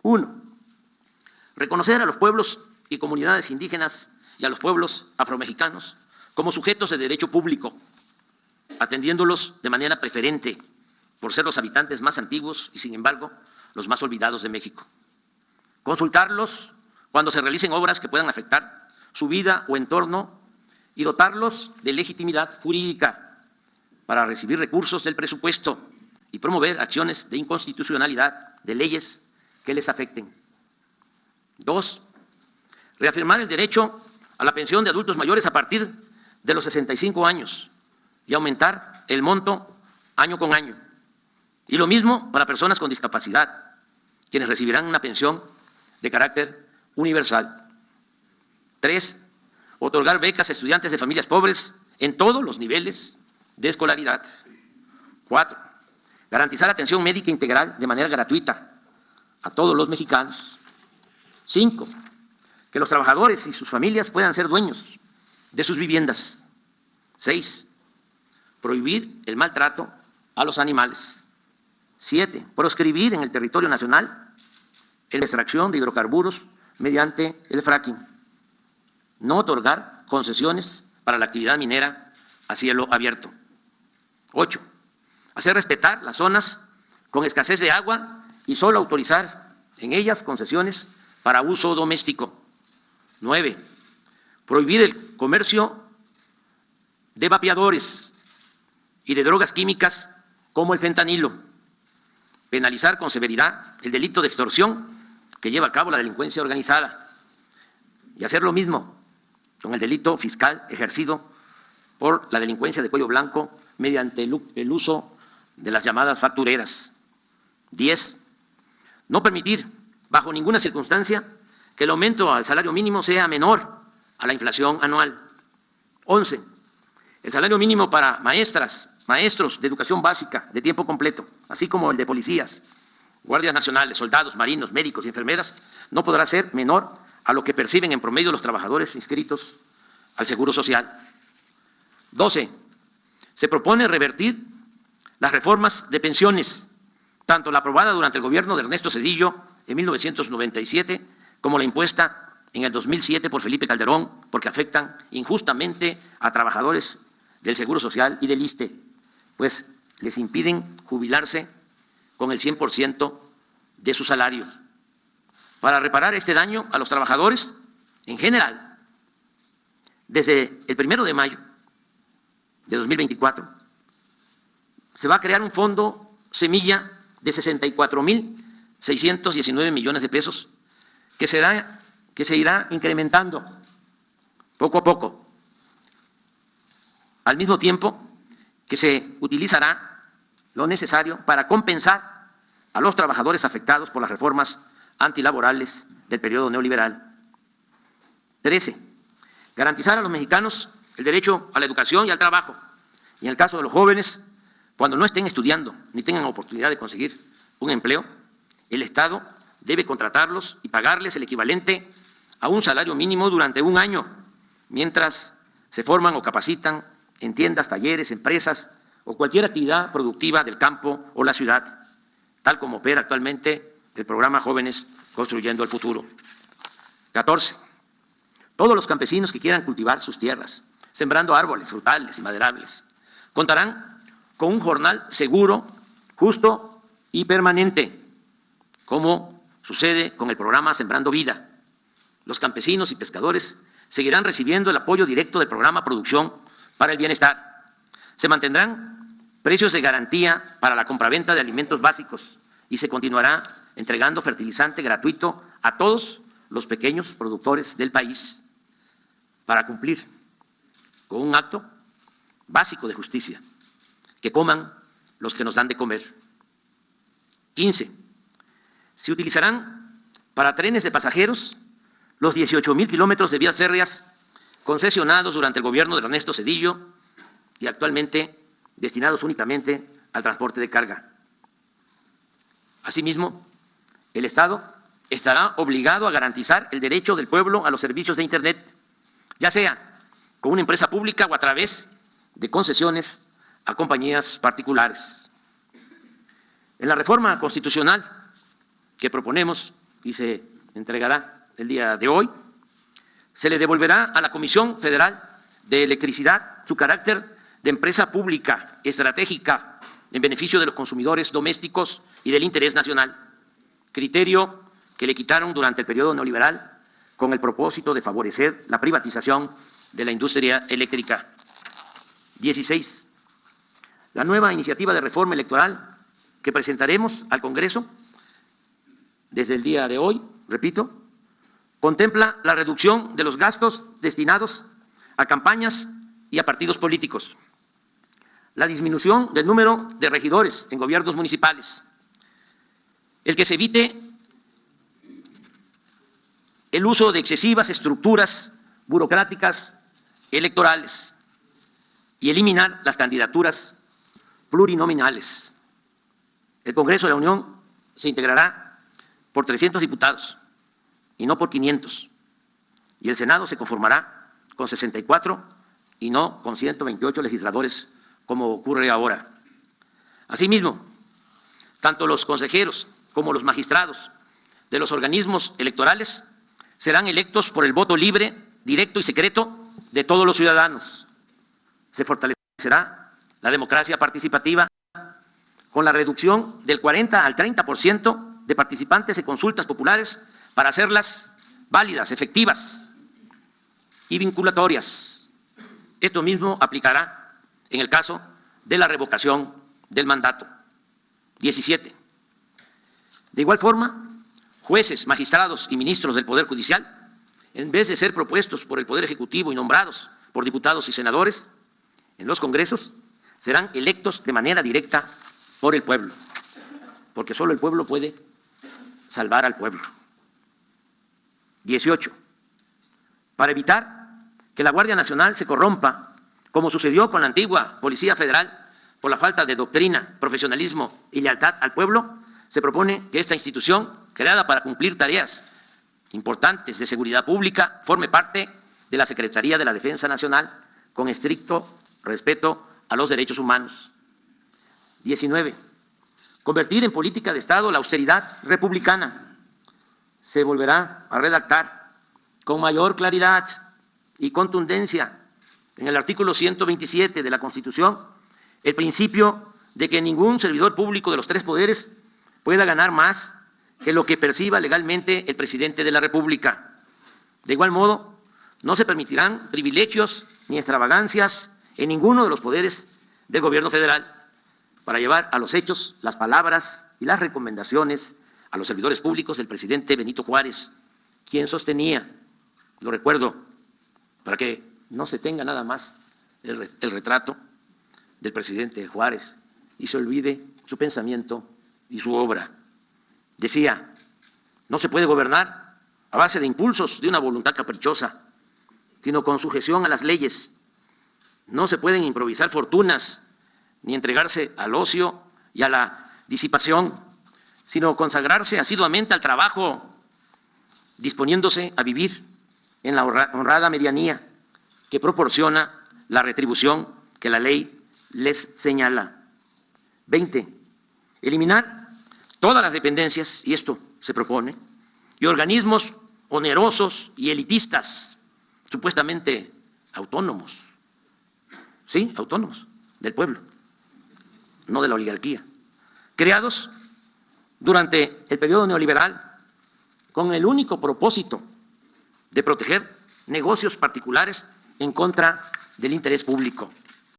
Uno, reconocer a los pueblos y comunidades indígenas y a los pueblos afromexicanos como sujetos de derecho público, atendiéndolos de manera preferente por ser los habitantes más antiguos y, sin embargo, los más olvidados de México. Consultarlos cuando se realicen obras que puedan afectar su vida o entorno y dotarlos de legitimidad jurídica para recibir recursos del presupuesto y promover acciones de inconstitucionalidad de leyes que les afecten. Dos, reafirmar el derecho a la pensión de adultos mayores a partir de los 65 años y aumentar el monto año con año. Y lo mismo para personas con discapacidad, quienes recibirán una pensión de carácter universal. Tres, otorgar becas a estudiantes de familias pobres en todos los niveles de escolaridad. Cuatro, garantizar atención médica integral de manera gratuita a todos los mexicanos. Cinco, que los trabajadores y sus familias puedan ser dueños de sus viviendas. Seis, prohibir el maltrato a los animales. Siete, proscribir en el territorio nacional la extracción de hidrocarburos mediante el fracking. No otorgar concesiones para la actividad minera a cielo abierto. 8. Hacer respetar las zonas con escasez de agua y solo autorizar en ellas concesiones para uso doméstico. 9. Prohibir el comercio de vapeadores y de drogas químicas como el fentanilo. Penalizar con severidad el delito de extorsión que lleva a cabo la delincuencia organizada. Y hacer lo mismo con el delito fiscal ejercido por la delincuencia de cuello blanco mediante el uso de las llamadas factureras. 10. No permitir, bajo ninguna circunstancia, que el aumento al salario mínimo sea menor a la inflación anual. 11. El salario mínimo para maestras, maestros de educación básica de tiempo completo, así como el de policías, guardias nacionales, soldados, marinos, médicos y enfermeras, no podrá ser menor a lo que perciben en promedio los trabajadores inscritos al Seguro Social. 12. Se propone revertir las reformas de pensiones, tanto la aprobada durante el gobierno de Ernesto Zedillo en 1997 como la impuesta en el 2007 por Felipe Calderón, porque afectan injustamente a trabajadores del Seguro Social y del ISSSTE, pues les impiden jubilarse con el 100% de su salario. Para reparar este daño a los trabajadores en general, desde el 1 de mayo de 2024, se va a crear un fondo semilla de 64.619 millones de pesos que se irá incrementando poco a poco, al mismo tiempo que se utilizará lo necesario para compensar a los trabajadores afectados por las reformas antilaborales del periodo neoliberal. 13. Garantizar a los mexicanos el derecho a la educación y al trabajo. Y en el caso de los jóvenes, cuando no estén estudiando ni tengan oportunidad de conseguir un empleo, el Estado debe contratarlos y pagarles el equivalente a un salario mínimo durante un año, mientras se forman o capacitan en tiendas, talleres, empresas o cualquier actividad productiva del campo o la ciudad, tal como opera actualmente el programa Jóvenes Construyendo el Futuro. 14. Todos los campesinos que quieran cultivar sus tierras, sembrando árboles, frutales y maderables, contarán con un jornal seguro, justo y permanente, como sucede con el programa Sembrando Vida. Los campesinos y pescadores seguirán recibiendo el apoyo directo del programa Producción para el Bienestar. Se mantendrán precios de garantía para la compraventa de alimentos básicos y se continuará entregando fertilizante gratuito a todos los pequeños productores del país para cumplir con un acto básico de justicia, que coman los que nos dan de comer. 15. Se utilizarán para trenes de pasajeros los 18,000 kilómetros de vías férreas concesionados durante el gobierno de Ernesto Zedillo y actualmente destinados únicamente al transporte de carga. Asimismo, el Estado estará obligado a garantizar el derecho del pueblo a los servicios de Internet, ya sea con una empresa pública o a través de concesiones a compañías particulares. En la reforma constitucional que proponemos y se entregará el día de hoy. Se le devolverá a la Comisión Federal de Electricidad su carácter de empresa pública estratégica en beneficio de los consumidores domésticos y del interés nacional, criterio que le quitaron durante el periodo neoliberal con el propósito de favorecer la privatización de la industria eléctrica. 16. La nueva iniciativa de reforma electoral que presentaremos al Congreso desde el día de hoy, repito, contempla la reducción de los gastos destinados a campañas y a partidos políticos, la disminución del número de regidores en gobiernos municipales, el que se evite el uso de excesivas estructuras burocráticas electorales y eliminar las candidaturas plurinominales. El Congreso de la Unión se integrará por 300 diputados y no por 500, y el Senado se conformará con 64 y no con 128 legisladores, como ocurre ahora. Asimismo, tanto los consejeros como los magistrados de los organismos electorales serán electos por el voto libre, directo y secreto de todos los ciudadanos. Se fortalecerá la democracia participativa con la reducción del 40 al 30% de participantes en consultas populares para hacerlas válidas, efectivas y vinculatorias. Esto mismo aplicará en el caso de la revocación del mandato. 17. De igual forma, jueces, magistrados y ministros del Poder Judicial, en vez de ser propuestos por el Poder Ejecutivo y nombrados por diputados y senadores en los congresos, serán electos de manera directa por el pueblo, porque solo el pueblo puede salvar al pueblo. 18. Para evitar que la Guardia Nacional se corrompa, como sucedió con la antigua Policía Federal, por la falta de doctrina, profesionalismo y lealtad al pueblo, se propone que esta institución, creada para cumplir tareas importantes de seguridad pública, forme parte de la Secretaría de la Defensa Nacional con estricto respeto a los derechos humanos. 19. Convertir en política de Estado la austeridad republicana. Se volverá a redactar con mayor claridad y contundencia en el artículo 127 de la Constitución el principio de que ningún servidor público de los tres poderes pueda ganar más que lo que perciba legalmente el presidente de la República. De igual modo, no se permitirán privilegios ni extravagancias en ninguno de los poderes del gobierno federal para llevar a los hechos las palabras y las recomendaciones a los servidores públicos del presidente Benito Juárez, quien sostenía, lo recuerdo, para que no se tenga nada más el retrato del presidente Juárez y se olvide su pensamiento y su obra. Decía, no se puede gobernar a base de impulsos de una voluntad caprichosa, sino con sujeción a las leyes. No se pueden improvisar fortunas ni entregarse al ocio y a la disipación, sino consagrarse asiduamente al trabajo, disponiéndose a vivir en la honrada medianía que proporciona la retribución que la ley les señala. 20. Eliminar todas las dependencias, y esto se propone, y organismos onerosos y elitistas, supuestamente autónomos, sí, autónomos, del pueblo, no de la oligarquía, creados durante el periodo neoliberal con el único propósito de proteger negocios particulares en contra del interés público.